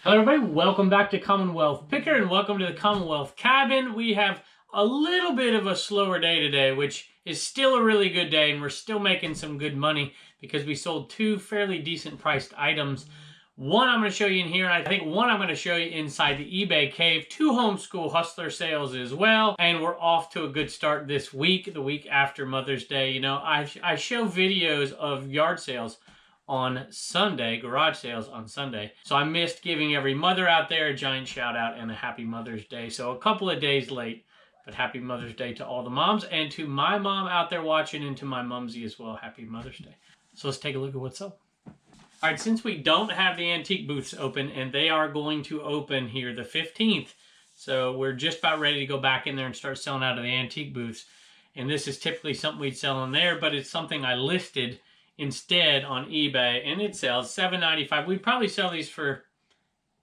Hello everybody, welcome back to Commonwealth Picker and welcome to the Commonwealth Cabin. We have a little bit of a slower day today, which is still a really good day, and we're still making some good money because we sold two fairly decent priced items. One I'm going to show you in here, and I think one I'm going to show you inside the eBay cave. Two homeschool hustler sales as well, and we're off to a good start this week, the week after Mother's Day. You know, I show videos of yard sales on Sunday, garage sales on Sunday. So I missed giving every mother out there a giant shout out and a happy Mother's Day. So a couple of days late, but happy Mother's Day to all the moms, and to my mom out there watching, and to my mumsy as well, happy Mother's Day. So let's take a look at what's up. All right, since we don't have the antique booths open, and they are going to open here the 15th, so we're just about ready to go back in there and start selling out of the antique booths. And this is typically something we'd sell in there, but it's something I listed instead on eBay, and it sells $7.95. We'd probably sell these for,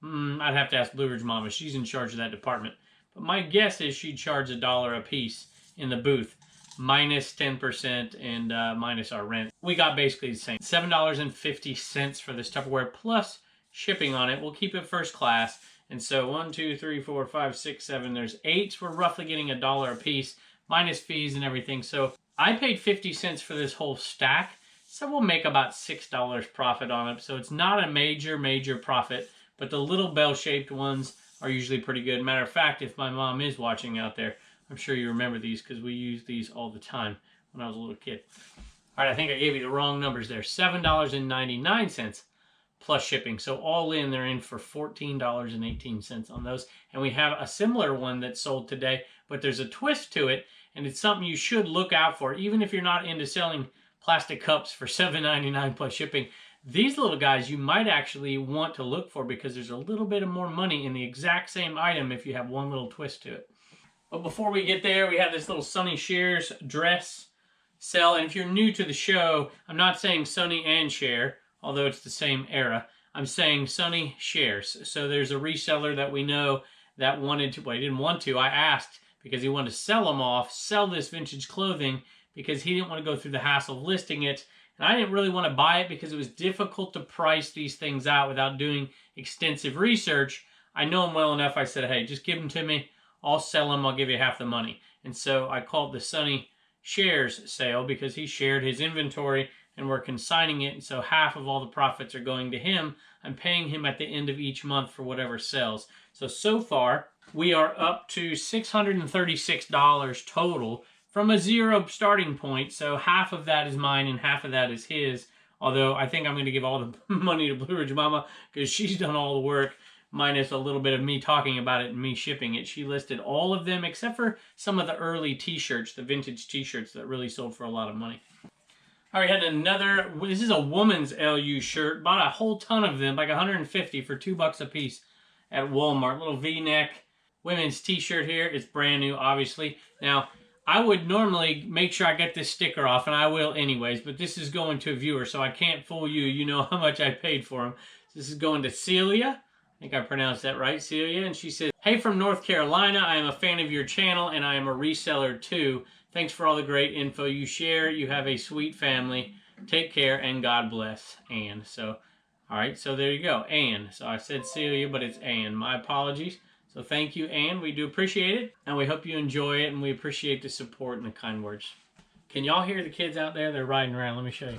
I'd have to ask Blue Ridge Mama. She's in charge of that department. But my guess is she'd charge $1 a piece in the booth, minus 10% and minus our rent. We got basically the same. $7.50 for this Tupperware plus shipping on it. We'll keep it first class. And so 1, 2, 3, 4, 5, 6, 7, there's 8. We're roughly getting $1 a piece, minus fees and everything. So I paid 50 cents for this whole stack. So we'll make about $6 profit on it. So it's not a major profit, but the little bell-shaped ones are usually pretty good. Matter of fact, if my mom is watching out there, I'm sure you remember these because we used these all the time when I was a little kid. All right, I think I gave you the wrong numbers there. $7.99 plus shipping. So all in, they're in for $14.18 on those. And we have a similar one that sold today, but there's a twist to it, and it's something you should look out for, even if you're not into selling plastic cups for $7.99 plus shipping. These little guys you might actually want to look for because there's a little bit of more money in the exact same item if you have one little twist to it. But before we get there, we have this little Sonny Shares dress sell. And if you're new to the show, I'm not saying Sonny and Share, although it's the same era. I'm saying Sonny Shares. So there's a reseller that we know that wanted to, well, he didn't want to. I asked because he wanted to sell them off, sell this vintage clothing, because he didn't want to go through the hassle of listing it. And I didn't really want to buy it because it was difficult to price these things out without doing extensive research. I know him well enough. I said, hey, just give them to me. I'll sell them. I'll give you half the money. And so I called the Sonny Shares sale because he shared his inventory and we're consigning it. And so half of all the profits are going to him. I'm paying him at the end of each month for whatever sells. So far, we are up to $636 total from a zero starting point. So half of that is mine and half of that is his. Although I think I'm going to give all the money to Blue Ridge Mama because she's done all the work, minus a little bit of me talking about it and me shipping it. She listed all of them except for some of the early t-shirts, the vintage t-shirts that really sold for a lot of money. All right, had another, this is a woman's LU shirt. Bought a whole ton of them, like 150 for $2 a piece at Walmart. Little V-neck women's t-shirt here. It's brand new, obviously. Now, I would normally make sure I get this sticker off, and I will anyways, but this is going to a viewer, so I can't fool you. You know how much I paid for them. This is going to Celia. I think I pronounced that right, Celia. And she says, hey, from North Carolina, I am a fan of your channel, and I am a reseller too. Thanks for all the great info you share. You have a sweet family. Take care, and God bless, Ann. So, all right, so there you go, Ann. So I said Celia, but it's Ann. My apologies. So thank you, Ann. We do appreciate it, and we hope you enjoy it, and we appreciate the support and the kind words. Can y'all hear the kids out there? They're riding around. Let me show you.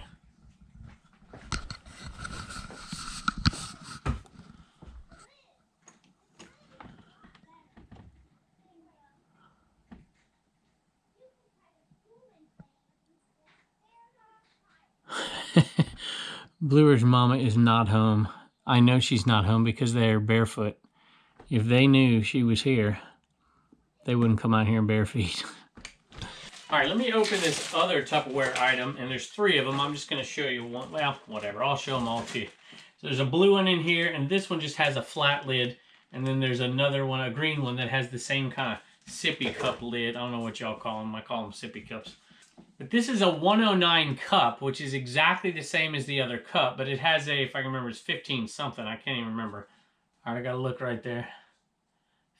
Blue Ridge Mama is not home. I know she's not home because they're barefoot. If they knew she was here, they wouldn't come out here in bare feet. All right, let me open this other Tupperware item, and there's 3 of them. I'm just going to show you one. Well, whatever. I'll show them all to you. So there's a blue one in here, and this one just has a flat lid. And then there's another one, a green one, that has the same kind of sippy cup lid. I don't know what y'all call them. I call them sippy cups. But this is a 109 cup, which is exactly the same as the other cup, but it has a, if I can remember, it's 15 something. I can't even remember. All right, I got to look right there.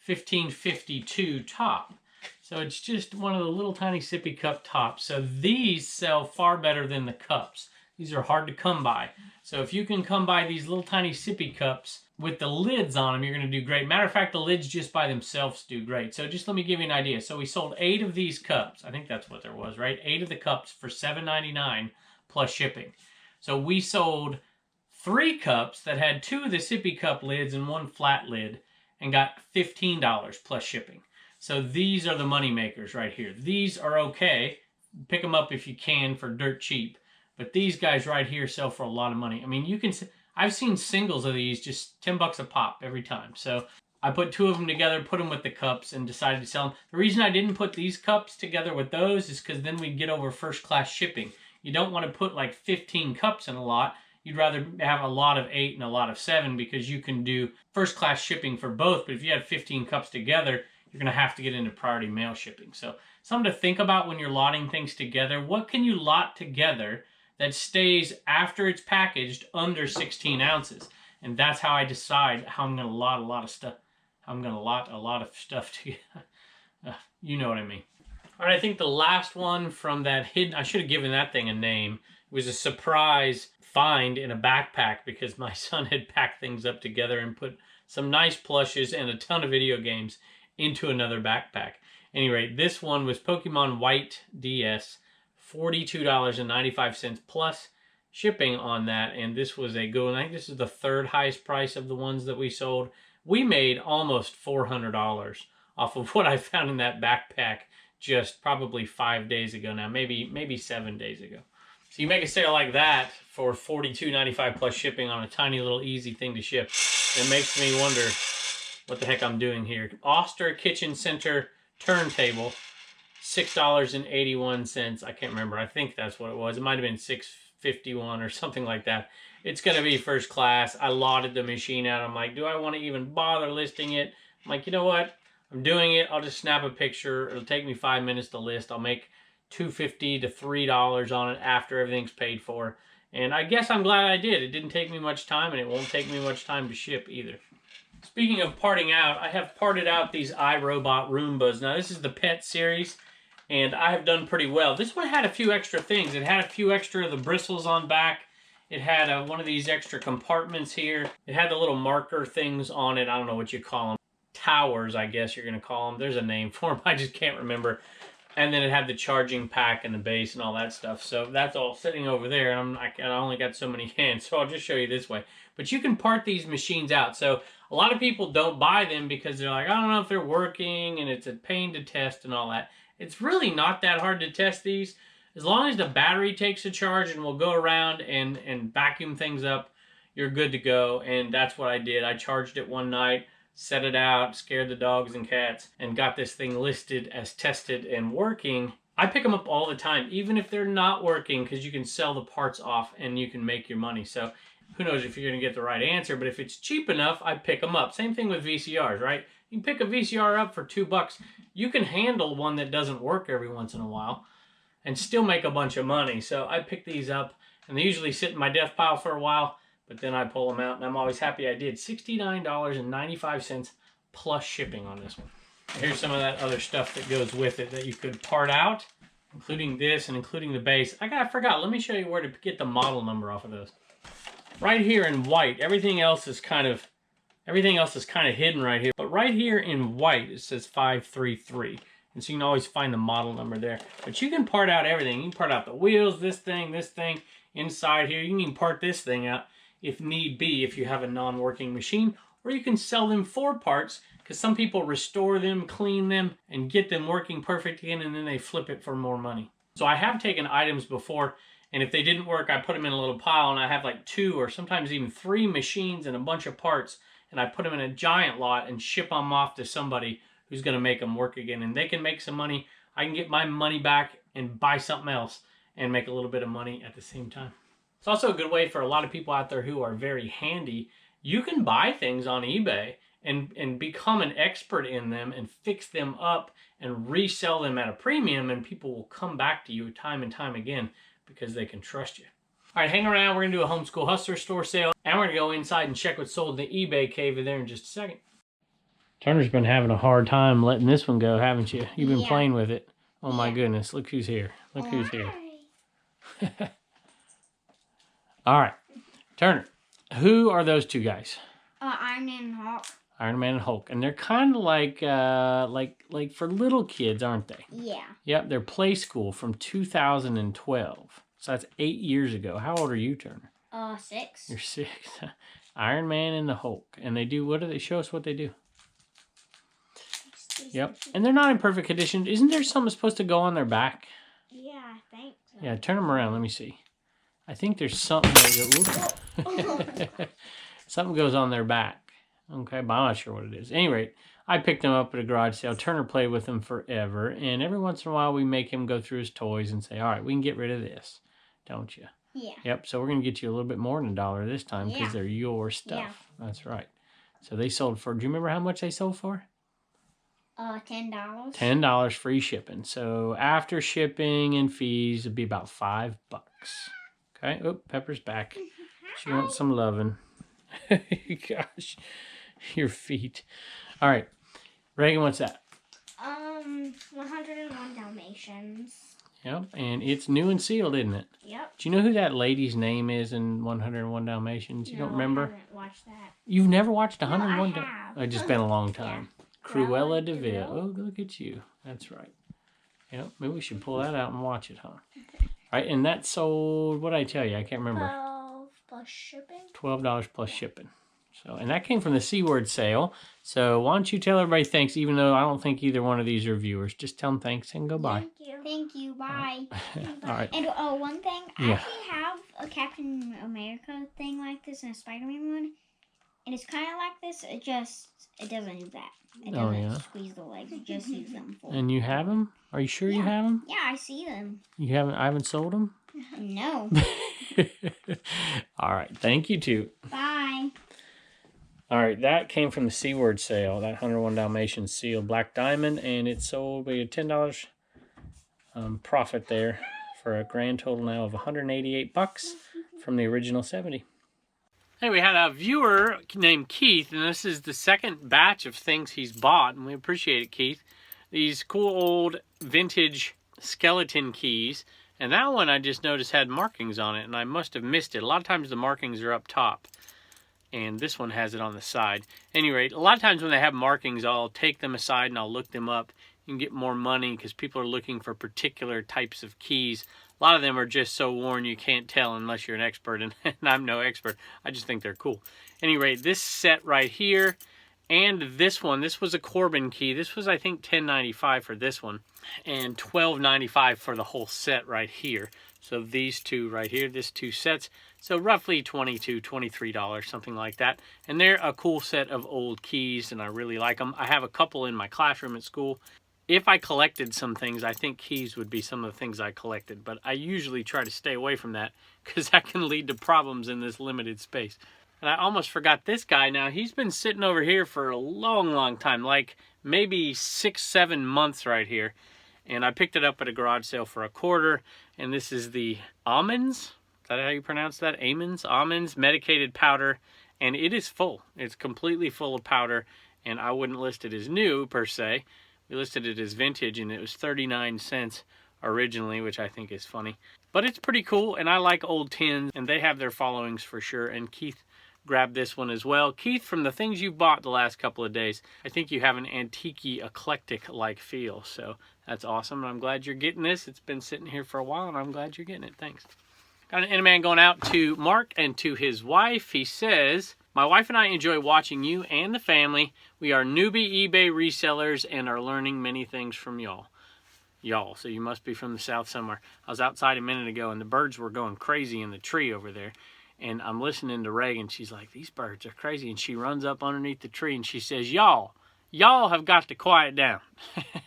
1552 top. So it's just one of the little tiny sippy cup tops. So these sell far better than the cups. These are hard to come by. So if you can come by these little tiny sippy cups, with the lids on them, you're going to do great. Matter of fact, the lids just by themselves do great. So just let me give you an idea. So we sold 8 of these cups. I think that's what there was, right? 8 of the cups for $7.99 plus shipping. So we sold 3 cups that had 2 of the sippy cup lids and 1 flat lid and got $15 plus shipping. So these are the money makers right here. These are okay. Pick them up if you can for dirt cheap. But these guys right here sell for a lot of money. I mean, you can... I've seen singles of these just $10 a pop every time. So I put 2 of them together, put them with the cups, and decided to sell them. The reason I didn't put these cups together with those is because then we'd get over first class shipping. You don't want to put like 15 cups in a lot. You'd rather have a lot of 8 and a lot of 7 because you can do first class shipping for both. But if you have 15 cups together, you're going to have to get into priority mail shipping. So something to think about when you're lotting things together. What can you lot together that stays after it's packaged under 16 ounces? And that's how I decide how I'm going to lot a lot of stuff. I'm going to lot a lot of stuff together. You know what I mean. All right, I think the last one from that hidden, I should have given that thing a name. It was a surprise find in a backpack because my son had packed things up together and put some nice plushes and a ton of video games into another backpack. Anyway, this one was Pokemon White DS. $42.95 plus shipping on that, and this was a good one. I think this is the 3rd highest price of the ones that we sold. We made almost $400 off of what I found in that backpack just probably 5 days ago now, maybe 7 days ago. So you make a sale like that for $42.95 plus shipping on a tiny little easy thing to ship. It makes me wonder what the heck I'm doing here. Oster Kitchen Center turntable. $6.81. I can't remember. I think that's what it was. It might have been $6.51 or something like that. It's going to be first class. I lotted the machine out. I'm like, do I want to even bother listing it? I'm like, you know what? I'm doing it. I'll just snap a picture. It'll take me 5 minutes to list. I'll make $2.50 to $3 on it after everything's paid for. And I guess I'm glad I did. It didn't take me much time, and it won't take me much time to ship either. Speaking of parting out, I have parted out these iRobot Roombas. Now, this is the pet series, and I have done pretty well. This one had a few extra things. It had a few extra of the bristles on back. It had one of these extra compartments here. It had the little marker things on it. I don't know what you call them. Towers, I guess you're going to call them. There's a name for them. I just can't remember. And then it had the charging pack and the base and all that stuff. So that's all sitting over there. And I only got so many hands, so I'll just show you this way. But you can part these machines out. So a lot of people don't buy them because they're like, I don't know if they're working, and it's a pain to test and all that. It's really not that hard to test these. As long as the battery takes a charge and will go around and vacuum things up, you're good to go. And that's what I did. I charged it one night, set it out, scared the dogs and cats, and got this thing listed as tested and working. I pick them up all the time, even if they're not working, because you can sell the parts off and you can make your money. So who knows if you're going to get the right answer, but if it's cheap enough, I pick them up. Same thing with VCRs, right? You can pick a VCR up for $2. You can handle one that doesn't work every once in a while and still make a bunch of money. So I pick these up, and they usually sit in my death pile for a while, but then I pull them out, and I'm always happy I did. $69.95 plus shipping on this one. Here's some of that other stuff that goes with it that you could part out, including this and including the base. I forgot. Let me show you where to get the model number off of those. Right here in white, everything else is kind of hidden right here. But right here in white, it says 533. And so you can always find the model number there. But you can part out everything. You can part out the wheels, this thing, inside here. You can even part this thing out if need be, if you have a non-working machine. Or you can sell them for parts, because some people restore them, clean them, and get them working perfect again, and then they flip it for more money. So I have taken items before, and if they didn't work, I put them in a little pile, and I have like 2 or sometimes even 3 machines and a bunch of parts, and I put them in a giant lot and ship them off to somebody who's going to make them work again. And they can make some money. I can get my money back and buy something else and make a little bit of money at the same time. It's also a good way for a lot of people out there who are very handy. You can buy things on eBay and become an expert in them and fix them up and resell them at a premium, and people will come back to you time and time again because they can trust you. All right, hang around. We're going to do a Homeschool Hustler store sale, and we're going to go inside and check what's sold in the eBay cave in there in just a second. Turner's been having a hard time letting this one go, haven't you? You've been playing with it. Oh my goodness, look who's here. Look who's here. All right, Turner, who are those 2 guys? Iron Man and Hulk. Iron Man and Hulk. And they're kind of like for little kids, aren't they? Yeah. Yep, they're Play School from 2012. So that's 8 years ago. How old are you, Turner? 6. You're 6. Iron Man and the Hulk. And they do, what do they show us what they do? Yep. And they're not in perfect condition. Isn't there something supposed to go on their back? Yeah, I think so. Yeah, turn them around. Let me see. I think there's something that something goes on their back. Okay, but I'm not sure what it is. Anyway, I picked them up at a garage sale. Turner played with them forever. And every once in a while, we make him go through his toys and say, all right, we can get rid of this. Don't you? Yeah. Yep, so we're going to get you a little bit more than $1 this time because they're your stuff. Yeah. That's right. So they sold for, do you remember how much they sold for? $10. $10 free shipping. So after shipping and fees, it'd be about $5. Okay. Oh, Pepper's back. She wants some loving. Gosh, your feet. All right, Reagan, what's that? 101 Dalmatians. Yep, and it's new and sealed, isn't it? Yep. Do you know who that lady's name is in 101 Dalmatians? You don't remember? I haven't watched that. You've never watched 101 No, I Dalmatians? have. It's just been a long time. Cruella de Vil. DeVille. Oh, look at you. That's right. Yep, maybe we should pull that out and watch it, huh? All right, and that sold, what did I tell you? I can't remember. 12 plus shipping. $12 plus shipping. So, and that came from the C-word sale. So why don't you tell everybody thanks, even though I don't think either one of these are viewers. Just tell them thanks and goodbye. Thank you. Thank you. Bye. All right. And one thing, I actually have a Captain America thing like this and a Spider-Man one. And it's kind of like this. It doesn't do that. It doesn't squeeze the legs. You just use them for. And you have them? Are you sure you have them? Yeah, I see them. You haven't? I haven't sold them? No. All right. Thank you, too. Bye. All right. That came from the C-word sale. That 101 Dalmatians sealed black diamond. And it sold by $10 profit there for a grand total now of $188 from the original $70. Hey, we had a viewer named Keith, and this is the second batch of things he's bought, and we appreciate it, Keith. These cool old vintage skeleton keys, and that one I just noticed had markings on it, and I must have missed it. A lot of times the markings are up top, and this one has it on the side. Anyway, a lot of times when they have markings, I'll take them aside and I'll look them up. You can get more money because people are looking for particular types of keys. A lot of them are just so worn you can't tell unless you're an expert, and I'm no expert. I just think they're cool. Anyway, this set right here and this one, this was a Corbin key. This was, I think, $10.95 for this one and $12.95 for the whole set right here. So these two right here, this two sets, so roughly $22, $23, something like that. And they're a cool set of old keys, and I really like them. I have a couple in my classroom at school. If I collected some things, I think keys would be some of the things I collected, but I usually try to stay away from that because that can lead to problems in this limited space. And I almost forgot this guy. Now, he's been sitting over here for a long, long time, like maybe 6-7 months right here. And I picked it up at a garage sale for $0.25, and this is the Almonds. Is that how you pronounce that? Almonds medicated powder, and it is full. It's completely full of powder, and I wouldn't list it as new per se. We listed it as vintage, and it was 39 cents originally, which I think is funny. But it's pretty cool, and I like old tins, and they have their followings for sure. And Keith grabbed this one as well. Keith, from the things you've bought the last couple of days, I think you have an antique-y, eclectic-like feel. So that's awesome, and I'm glad you're getting this. It's been sitting here for a while, and I'm glad you're getting it. Thanks. Got an Interman going out to Mark and to his wife. He says, my wife and I enjoy watching you and the family. We are newbie eBay resellers and are learning many things from y'all. So you must be from the South somewhere. I was outside a minute ago and the birds were going crazy in the tree over there. And I'm listening to Reagan. She's like, these birds are crazy. And she runs up underneath the tree and she says, y'all have got to quiet down.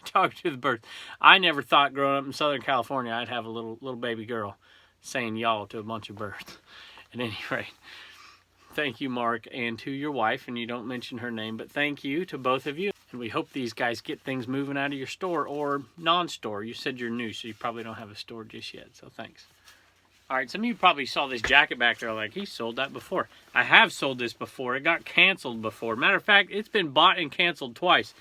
Talk to the birds. I never thought growing up in Southern California I'd have a little baby girl saying y'all to a bunch of birds. At any rate, thank you, Mark, and to your wife, and you don't mention her name, but thank you to both of you. And we hope these guys get things moving out of your store or non-store. You said you're new, so you probably don't have a store just yet, so thanks. All right, some of you probably saw this jacket back there like, he sold that before. I have sold this before. It got canceled before. Matter of fact, it's been bought and canceled twice.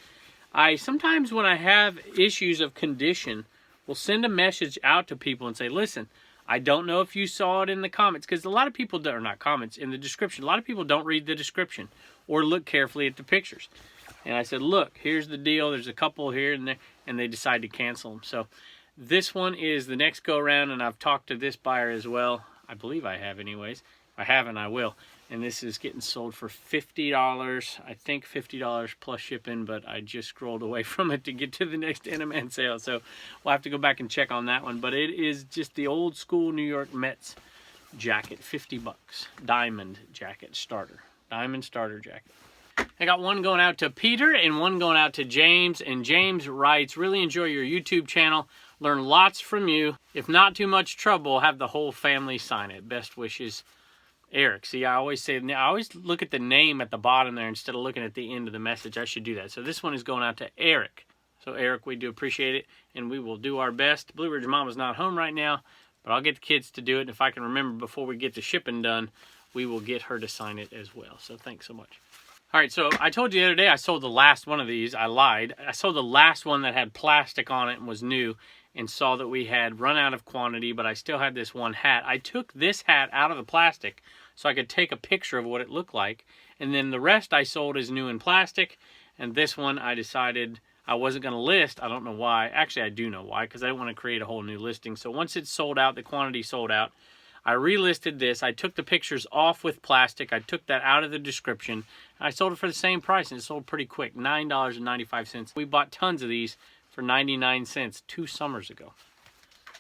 I sometimes, when I have issues of condition, will send a message out to people and say, listen, I don't know if you saw it in the comments, because a lot of people, or not comments, in the description, a lot of people don't read the description or look carefully at the pictures. And I said, look, here's the deal. There's a couple here and there, and they decide to cancel them. So this one is the next go around, and I've talked to this buyer as well. I believe I have anyways. If I haven't, I will. And this is getting sold for $50. I think $50 plus shipping, but I just scrolled away from it to get to the next Anaman sale. So we'll have to go back and check on that one. But it is just the old school New York Mets jacket, 50 bucks. Diamond jacket starter. Diamond starter jacket. I got one going out to Peter and one going out to James. And James writes, really enjoy your YouTube channel. Learn lots from you. If not too much trouble, have the whole family sign it. Best wishes, Eric. See, I always look at the name at the bottom there instead of looking at the end of the message. I should do that. So this one is going out to Eric. So Eric, we do appreciate it, and we will do our best. Blue Ridge Mama's not home right now, but I'll get the kids to do it. And if I can remember before we get the shipping done, we will get her to sign it as well. So thanks so much. All right, so I told you the other day I sold the last one of these. I lied. I sold the last one that had plastic on it and was new, and saw that we had run out of quantity, but I still had this one hat. I took this hat out of the plastic so I could take a picture of what it looked like, and then the rest I sold as new in plastic, and this one I decided I wasn't going to list. I don't know why. Actually, I do know why, because I didn't want to create a whole new listing. So once it's sold out, the quantity sold out, I relisted this. I took the pictures off with plastic. I took that out of the description. I sold it for the same price, and it sold pretty quick, $9.95. We bought tons of these for 99 cents 2 summers ago.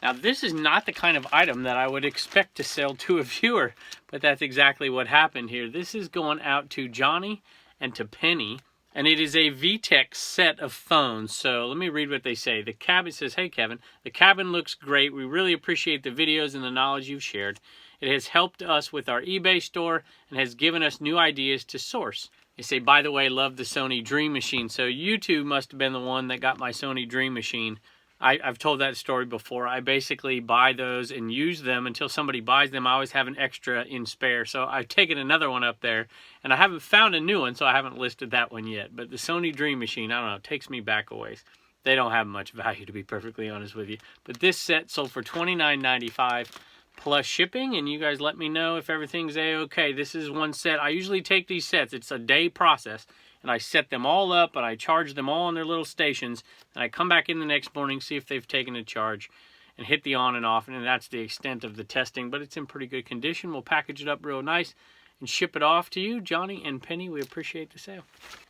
Now, this is not the kind of item that I would expect to sell to a viewer, but that's exactly what happened here. This is going out to Johnny and to Penny, and it is a VTech set of phones. So let me read what they say. The cabin says, hey, Kevin, the cabin looks great. We really appreciate the videos and the knowledge you've shared. It has helped us with our eBay store and has given us new ideas to source. They say, by the way, love the Sony Dream Machine. So you two must have been the one that got my Sony Dream Machine. I've told that story before. I basically buy those and use them until somebody buys them. I always have an extra in spare. So I've taken another one up there, and I haven't found a new one, so I haven't listed that one yet. But the Sony Dream Machine, I don't know, it takes me back a ways. They don't have much value, to be perfectly honest with you. But this set sold for $29.95 plus shipping, and you guys let me know if everything's a-okay. This is one set. I usually take these sets. It's a day process, and I set them all up, and I charge them all on their little stations, and I come back in the next morning, see if they've taken a charge, and hit the on and off, and that's the extent of the testing, but it's in pretty good condition. We'll package it up real nice and ship it off to you, Johnny and Penny. We appreciate the sale.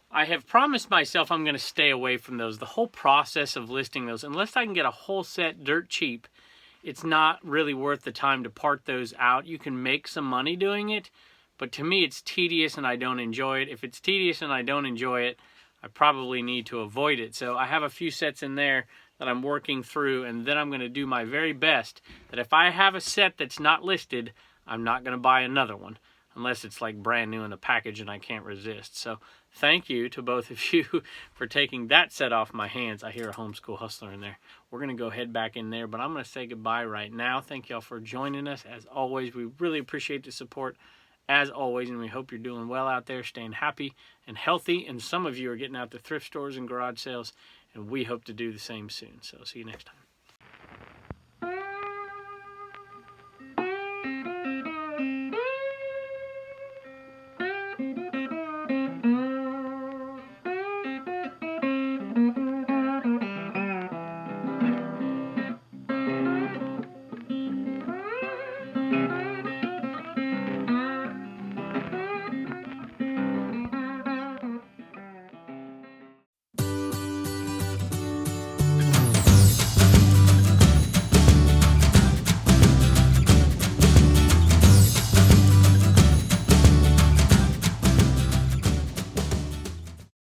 I have promised myself I'm going to stay away from those. The whole process of listing those, unless I can get a whole set dirt cheap, it's not really worth the time to part those out. You can make some money doing it, but to me it's tedious and I don't enjoy it. If it's tedious and I don't enjoy it, I probably need to avoid it. So I have a few sets in there that I'm working through, and then I'm going to do my very best that if I have a set that's not listed, I'm not going to buy another one unless it's like brand new in the package and I can't resist. So thank you to both of you for taking that set off my hands. I hear a homeschool hustler in there. We're going to go head back in there, but I'm going to say goodbye right now. Thank y'all for joining us. As always, we really appreciate the support, as always, and we hope you're doing well out there, staying happy and healthy, and some of you are getting out to thrift stores and garage sales, and we hope to do the same soon. So see you next time.